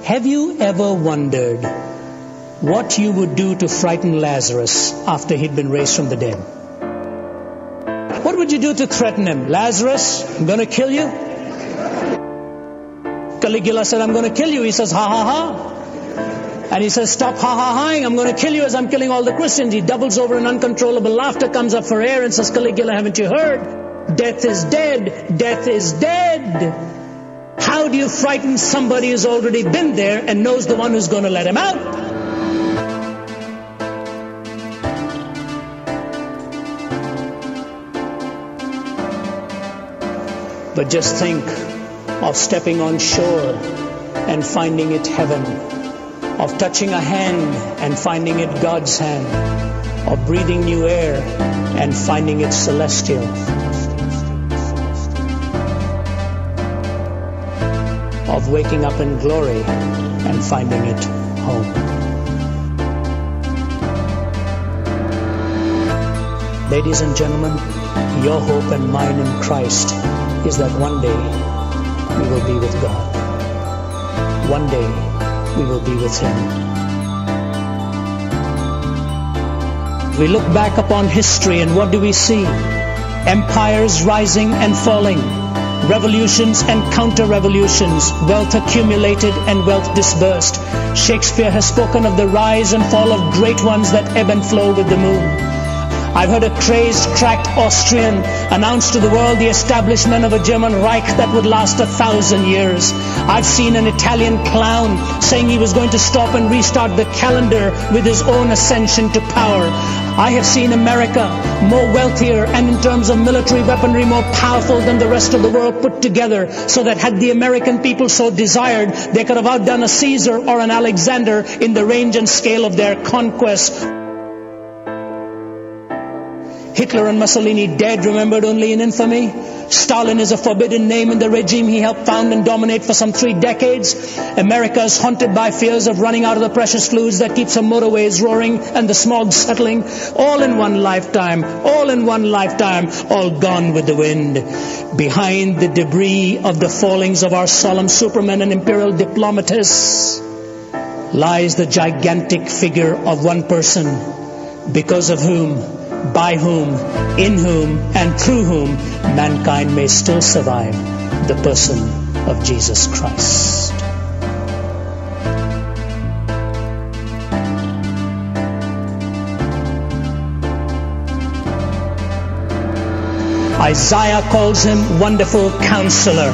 Have you ever wondered what you would do to frighten Lazarus after he'd been raised from the dead? What would you do to threaten him? Lazarus, I'm going to kill you. Caligula said, I'm going to kill you. He says, ha ha ha. And he says, stop ha-ha-haing, I'm going to kill you as I'm killing all the Christians. He doubles over in uncontrollable laughter, comes up for air and says, Caligula, haven't you heard? Death is dead. Death is dead. How do you frighten somebody who's already been there and knows the one who's going to let him out? But just think of stepping on shore and finding it heaven. Of touching a hand and finding it God's hand. Of breathing new air and finding it celestial. Of waking up in glory and finding it home. Ladies and gentlemen, your hope and mine in Christ is that one day we will be with God. One day we will be with Him. We look back upon history and what do we see? Empires rising and falling, revolutions and counter-revolutions, wealth accumulated and wealth dispersed. Shakespeare has spoken of the rise and fall of great ones that ebb and flow with the moon. I've heard a crazed, cracked Austrian announce to the world the establishment of a German Reich that would last 1,000 years. I've seen an Italian clown saying he was going to stop and restart the calendar with his own ascension to power. I have seen America more wealthier and in terms of military weaponry more powerful than the rest of the world put together, so that had the American people so desired, they could have outdone a Caesar or an Alexander in the range and scale of their conquest. Hitler and Mussolini dead, remembered only in infamy. Stalin is a forbidden name in the regime he helped found and dominate for some 3 decades. America is haunted by fears of running out of the precious fluids that keeps our motorways roaring and the smog settling. All in one lifetime, all in one lifetime, all gone with the wind. Behind the debris of the fallings of our solemn supermen and imperial diplomatists lies the gigantic figure of one person, because of whom, by whom, in whom, and through whom mankind may still survive, the person of Jesus Christ. Isaiah calls him Wonderful Counselor.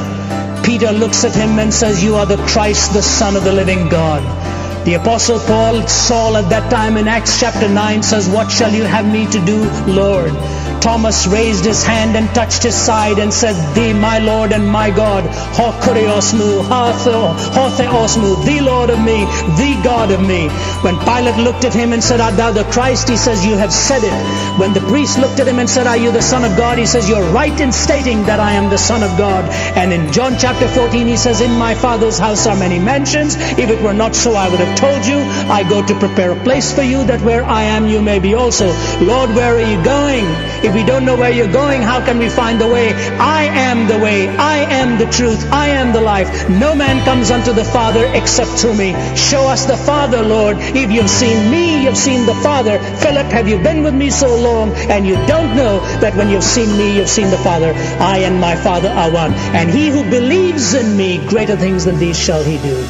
Peter looks at him and says, you are the Christ, the Son of the living God. The Apostle Paul, Saul at that time in Acts chapter 9 says, what shall you have me to do, Lord? Thomas raised his hand and touched his side and said, Thee, my Lord and my God, ho kuriosmu, ho theosmu, the Lord of me, the God of me. When Pilate looked at him and said, Art thou the Christ? He says, You have said it. When the priest looked at him and said, Are you the Son of God? He says, You're right in stating that I am the Son of God. And in John chapter 14 he says, In my Father's house are many mansions. If it were not so, I would have told you. I go to prepare a place for you, that where I am you may be also. Lord, where are you going? If we don't know where you're going, how can we find the way? I am the way, I am the truth, I am the life. No man comes unto the Father except through me. Show us the Father, Lord. If you've seen me, you've seen the Father. Philip, have you been with me so long and you don't know that when you've seen me, you've seen the Father? I and my Father are one. And he who believes in me, greater things than these shall he do.